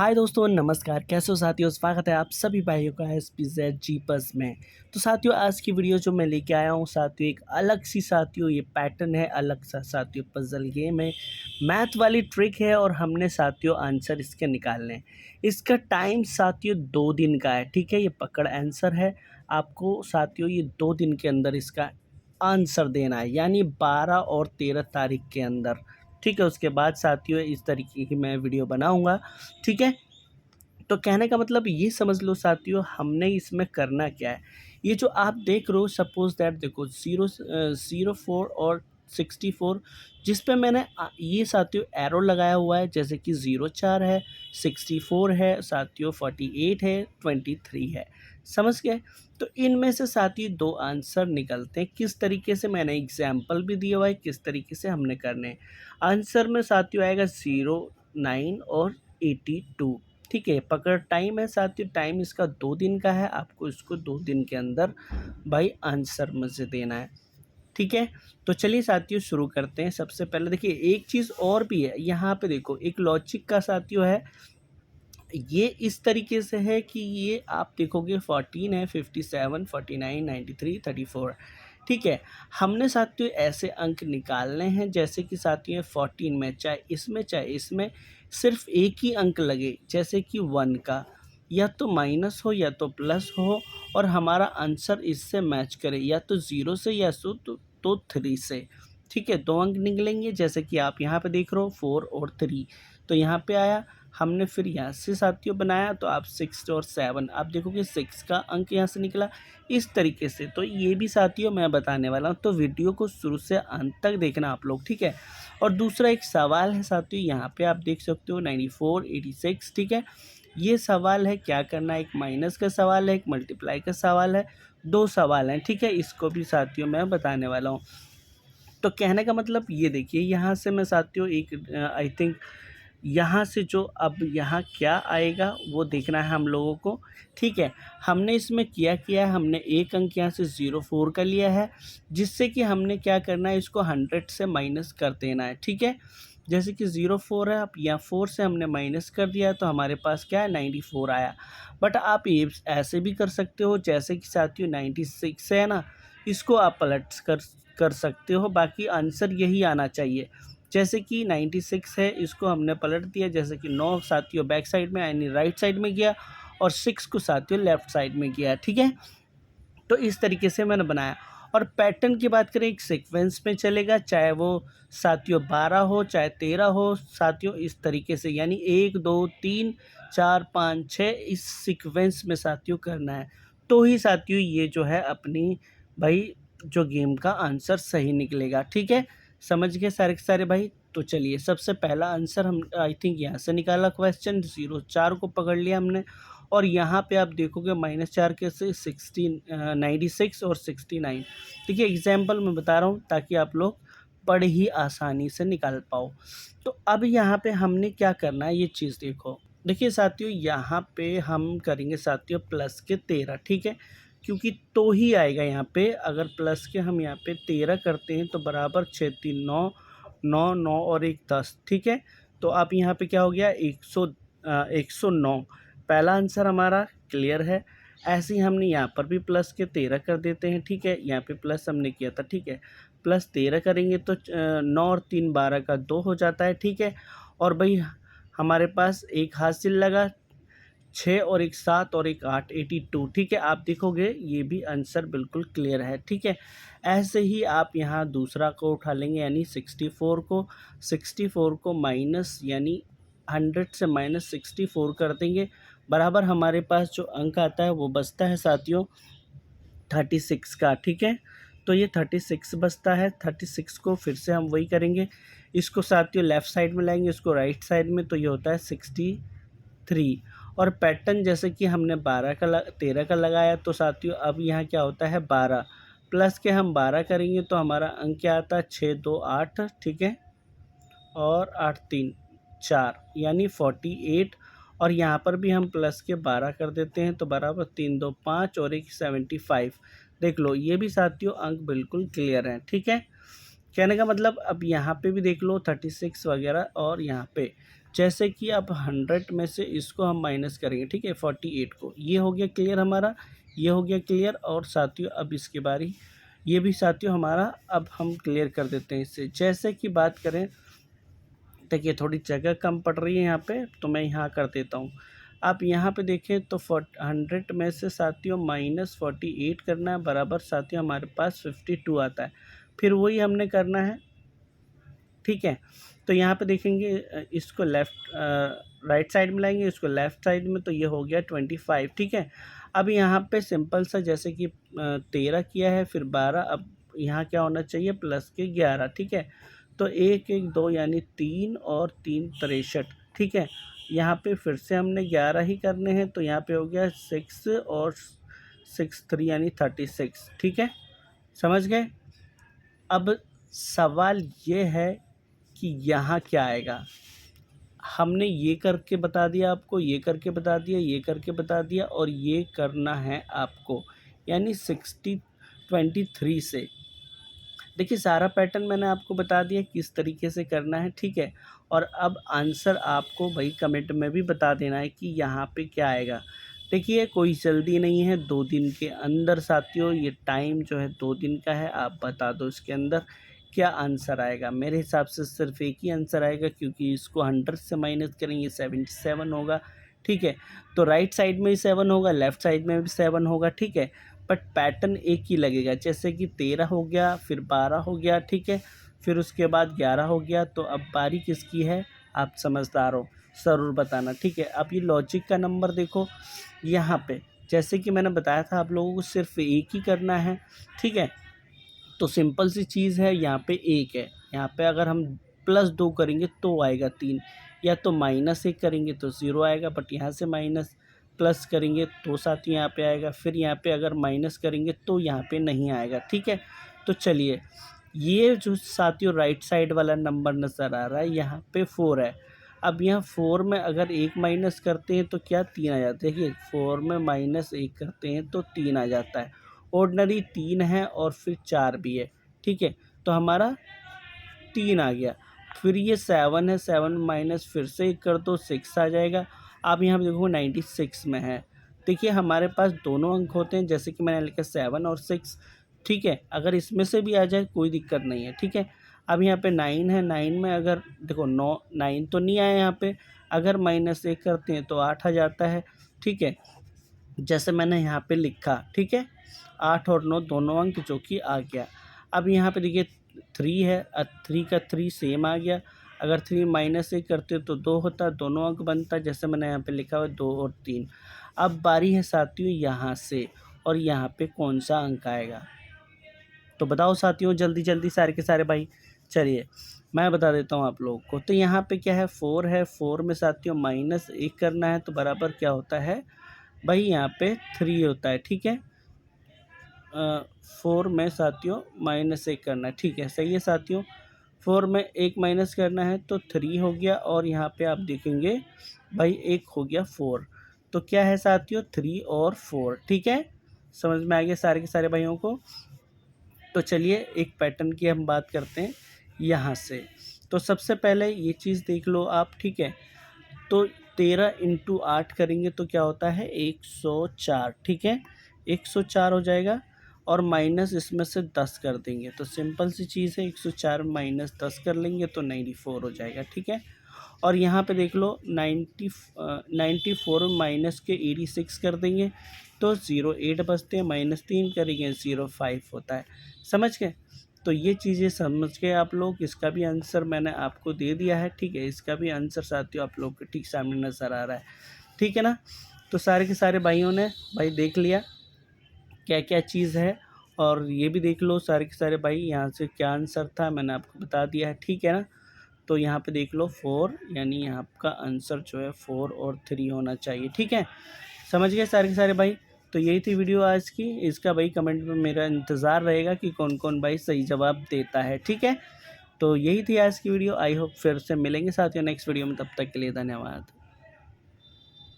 हाय दोस्तों, नमस्कार। कैसे हो साथियों? स्वागत है आप सभी भाइयों का एसपीजेड जीपस में। तो साथियों, आज की वीडियो जो मैं लेके आया हूँ साथियों, एक अलग सी साथियों ये पैटर्न है, अलग सा साथियों पजल गेम है, मैथ वाली ट्रिक है और हमने साथियों आंसर इसके निकालने हैं। इसका टाइम साथियों 2 दिन का है, ठीक है। ये पकड़ आंसर है, आपको साथियों ये 2 दिन के अंदर इसका आंसर देना है, यानी 12 और 13 तारीख के अंदर, ठीक है। उसके बाद साथियों इस तरीके की मैं वीडियो बनाऊंगा, ठीक है। तो कहने का मतलब ये समझ लो साथियों, हमने इसमें करना क्या है। ये जो आप देख रहे हो, सपोज दैट देखो 04 और 64, जिस पे मैंने ये साथियों एरो लगाया हुआ है, जैसे कि 04 है, 64 है साथियों, 48 है, 23 है। समझ गए? तो इनमें से साथियों 2 आंसर निकलते हैं। किस तरीके से, मैंने एग्जाम्पल भी दिया हुआ है किस तरीके से हमने करने हैं। आंसर में साथियों आएगा 09 और 82, ठीक है। पकड़ टाइम है साथियों, टाइम इसका 2 दिन का है, आपको इसको 2 दिन के अंदर भाई आंसर मुझे देना है, ठीक है। तो चलिए साथियों शुरू करते हैं। सबसे पहले देखिए, एक चीज़ और भी है यहाँ पे, देखो एक लॉजिक का साथियों है। ये इस तरीके से है कि ये आप देखोगे 14 है, 57, 49, 93, 34, ठीक है। हमने साथियों ऐसे अंक निकालने हैं जैसे कि साथियों 14 में चाहे इसमें सिर्फ एक ही अंक लगे, जैसे कि 1 का, या तो माइनस हो या तो प्लस हो, और हमारा आंसर इससे मैच करे, या तो 0 से या तो 3 से, ठीक है। 2 अंक निकलेंगे, जैसे कि आप यहाँ पे देख रहे हो 4 और 3, तो यहाँ पे आया। हमने फिर यहाँ से साथियों बनाया, तो आप 6 और 7, आप देखोगे 6 का अंक यहाँ से निकला, इस तरीके से। तो ये भी साथियों मैं बताने वाला हूँ, तो वीडियो को शुरू से अंत तक देखना आप लोग, ठीक है। और दूसरा एक सवाल है साथियों, यहाँ पे आप देख सकते हो 94, 86, ठीक है। ये सवाल है, क्या करना है, एक माइनस का सवाल है, एक मल्टीप्लाई का सवाल है, 2 सवाल हैं, ठीक है। इसको भी साथियों मैं बताने वाला हूँ। तो कहने का मतलब ये देखिए, यहाँ से मैं साथियों एक आई थिंक यहाँ से जो अब यहाँ क्या आएगा वो देखना है हम लोगों को, ठीक है। हमने इसमें किया है, हमने एक अंक यहाँ से 04 का लिया है, जिससे कि हमने क्या करना है, इसको 100 से माइनस कर देना है, ठीक है। जैसे कि 04 है, अब यहाँ 4 से हमने माइनस कर दिया, तो हमारे पास क्या है, 94 आया। बट आप ये ऐसे भी कर सकते हो, जैसे कि साथियों 96 है ना, इसको आप पलट कर सकते हो, बाकी आंसर यही आना चाहिए। जैसे कि 96 है, इसको हमने पलट दिया, जैसे कि 9 साथियों बैक साइड में यानी राइट साइड में गया, और 6 को साथियों लेफ्ट साइड में गया, ठीक है। तो इस तरीके से मैंने बनाया। और पैटर्न की बात करें, एक सीक्वेंस में चलेगा, चाहे वो साथियों 12 हो चाहे 13 हो साथियों, इस तरीके से, यानी 1 2 3 4 5 6 इस सीक्वेंस में साथियों करना है। तो ही साथियों ये जो है अपनी भाई जो गेम का आंसर सही निकलेगा, ठीक है। समझ गए सारे के सारे भाई? तो चलिए, सबसे पहला आंसर हम आई थिंक यहाँ से निकाला, क्वेश्चन 04 को पकड़ लिया हमने, और यहाँ पे आप देखोगे -4 के से 96 और 69। देखिए एग्जाम्पल मैं बता रहा हूँ ताकि आप लोग बड़े ही आसानी से निकाल पाओ। तो अब यहाँ पे हमने क्या करना है, ये चीज़ देखो। देखिए साथियों, यहाँ पे हम करेंगे साथियों प्लस के 13, ठीक है, क्योंकि तो ही आएगा यहाँ पे। अगर प्लस के हम यहाँ पे 13 करते हैं तो बराबर 6 3 9, 9 9 और 1 10, ठीक है। तो आप यहाँ पे क्या हो गया, 109। पहला आंसर हमारा क्लियर है। ऐसे ही हमने यहाँ पर भी प्लस के 13 कर देते हैं, ठीक है। यहाँ पे प्लस हमने किया था, ठीक है। प्लस 13 करेंगे तो 9 और 3 12 का 2 हो जाता है, ठीक है। और भाई हमारे पास एक हासिल लगा, 6 और एक 7 और एक 8, 82, ठीक है। आप देखोगे ये भी आंसर बिल्कुल क्लियर है, ठीक है। ऐसे ही आप यहाँ दूसरा को उठा लेंगे, यानी 64 को माइनस, यानी 100 से माइनस 64 कर देंगे, बराबर हमारे पास जो अंक आता है वो बचता है साथियों 36 का, ठीक है। तो ये 36 बचता है, 36 को फिर से हम वही करेंगे, इसको साथियों लेफ़्ट साइड में लाएंगे, इसको राइट साइड में, तो ये होता है 63। और पैटर्न जैसे कि हमने 13 का लगाया, तो साथियों अब यहाँ क्या होता है 12, प्लस के हम 12 करेंगे तो हमारा अंक क्या आता है 6 2 8, ठीक है, और 8 3 4, यानी 48। और यहाँ पर भी हम प्लस के 12 कर देते हैं, तो बराबर 3 2 5 और एक 75। देख लो ये भी साथियों अंक बिल्कुल क्लियर हैं, ठीक है। कहने का मतलब अब यहाँ पे भी देख लो 36 वगैरह, और यहाँ पे जैसे कि अब 100 में से इसको हम माइनस करेंगे, ठीक है, 48 को। ये हो गया क्लियर हमारा, ये हो गया क्लियर। और साथियों अब इसके बारी, ये भी साथियों हमारा अब हम क्लियर कर देते हैं इससे। जैसे कि बात करें, देखिए थोड़ी जगह कम पड़ रही है यहाँ पे, तो मैं यहाँ कर देता हूँ। आप यहाँ पे देखें तो 100 में से साथियों -48 करना है, बराबर साथियों हमारे पास 52 आता है। फिर वही हमने करना है, ठीक है। तो यहाँ पे देखेंगे इसको राइट साइड में लाएंगे, इसको लेफ़्ट साइड में, तो ये हो गया 25, ठीक है। अब यहाँ पे सिंपल सा, जैसे कि 13 किया है, फिर 12, अब यहाँ क्या होना चाहिए प्लस के 11, ठीक है। तो 1 1 2 यानी 3 और 3 63, ठीक है। यहाँ पे फिर से हमने 11 ही करने हैं, तो यहाँ पे हो गया 6 और 6 3 यानी 36, ठीक है, समझ गए। अब सवाल ये है कि यहाँ क्या आएगा। हमने ये करके बता दिया आपको, ये करके बता दिया, ये करके बता दिया, और ये करना है आपको, यानी 23 से। देखिए सारा पैटर्न मैंने आपको बता दिया किस तरीके से करना है, ठीक है। और अब आंसर आपको भाई कमेंट में भी बता देना है कि यहाँ पे क्या आएगा। देखिए कोई जल्दी नहीं है, 2 दिन के अंदर साथियों, ये टाइम जो है 2 दिन का है, आप बता दो इसके अंदर क्या आंसर आएगा। मेरे हिसाब से सिर्फ एक ही आंसर आएगा, क्योंकि इसको 100 से माइनस करेंगे 77 होगा, ठीक है। तो राइट साइड में भी 7 होगा, लेफ़्ट साइड में भी 7 होगा, ठीक है। बट पैटर्न एक ही लगेगा, जैसे कि 13 हो गया, फिर 12 हो गया, ठीक है, फिर उसके बाद 11 हो गया। तो अब बारी किसकी है, आप समझदार हो, ज़रूर बताना, ठीक है। अब ये लॉजिक का नंबर देखो यहाँ पे, जैसे कि मैंने बताया था आप लोगों को सिर्फ एक ही करना है, ठीक है। तो सिंपल सी चीज़ है, यहाँ पे 1 है, यहाँ पे अगर हम +2 करेंगे तो आएगा 3, या तो -1 करेंगे तो 0 आएगा, बट यहाँ से माइनस प्लस करेंगे तो साथियों यहाँ पे आएगा, फिर यहाँ पे अगर माइनस करेंगे तो यहाँ पे नहीं आएगा, ठीक है। तो चलिए, ये जो साथियों राइट साइड वाला नंबर नज़र आ रहा है, यहाँ पे 4 है। अब यहाँ 4 में अगर 1 माइनस करते हैं तो क्या 3 आ जाता है। देखिए 4 में -1 करते हैं तो 3 आ जाता है। ऑर्डिनरी 3 है और फिर 4 भी है, ठीक है। तो हमारा 3 आ गया। फिर ये 7 है, 7 माइनस फिर से 1 कर दो, 6 आ जाएगा। अब यहाँ पे देखो 96 में है। देखिए हमारे पास दोनों अंक होते हैं, जैसे कि मैंने लिखा 7 और 6, ठीक है। अगर इसमें से भी आ जाए कोई दिक्कत नहीं है, ठीक है। अब यहाँ पे 9 है, 9 में अगर देखो 9 तो नहीं आया यहाँ पे, अगर -1 करते हैं तो 8 आ जाता है, ठीक है। जैसे मैंने यहाँ पे लिखा, ठीक है, 8 और 9 दोनों अंक जो कि आ गया। अब यहाँ पे देखिए 3 है, 3 का 3 सेम आ गया। अगर 3 -1 करते तो 2 होता, दोनों अंक बनता, जैसे मैंने यहाँ पे लिखा हुआ 2 और 3। अब बारी है साथियों यहाँ से, और यहाँ पे कौन सा अंक आएगा, तो बताओ साथियों जल्दी जल्दी सारे के सारे भाई। चलिए मैं बता देता हूँ आप लोगों को। तो यहाँ पे क्या है, 4 है, 4 में साथियों -1 करना है, तो बराबर क्या होता है भाई, यहाँ पे 3 होता है, ठीक है। 4 में साथियों -1 करना है, ठीक है, सही है साथियों। 4 में 1 माइनस करना है तो 3 हो गया, और यहाँ पे आप देखेंगे भाई 1 हो गया 4। तो क्या है साथियों 3 और 4, ठीक है, समझ में आ गया सारे के सारे भाइयों को। तो चलिए एक पैटर्न की हम बात करते हैं यहाँ से। तो सबसे पहले ये चीज़ देख लो आप, ठीक है। तो 13 × 8 करेंगे तो क्या होता है 104, ठीक है, 104 हो जाएगा। और माइनस इसमें से 10 कर देंगे, तो सिंपल सी चीज़ है, 104 माइनस 10 कर लेंगे तो 94 हो जाएगा, ठीक है। और यहाँ पे देख लो 94 माइनस के 86 कर देंगे तो 08 बचते हैं, -3 करेंगे 05 होता है, समझ गए। तो ये चीज़ें समझ गए आप लोग। इसका भी आंसर मैंने आपको दे दिया है, ठीक है, इसका भी आंसर साथियों आप लोग के ठीक सामने नज़र आ रहा है, ठीक है ना। तो सारे के सारे भाइयों ने भाई देख लिया क्या क्या चीज़ है, और ये भी देख लो सारे के सारे भाई यहाँ से क्या आंसर था मैंने आपको बता दिया है, ठीक है ना। तो यहाँ पे देख लो 4, यानी यहाँ का आंसर जो है 4 और 3 होना चाहिए, ठीक है, समझ गए सारे के सारे भाई। तो यही थी वीडियो आज की। इसका भाई कमेंट में मेरा इंतज़ार रहेगा कि कौन कौन भाई सही जवाब देता है, ठीक है। तो यही थी आज की वीडियो। आई होप फिर से मिलेंगे साथियों नेक्स्ट वीडियो में, तब तक के लिए धन्यवाद।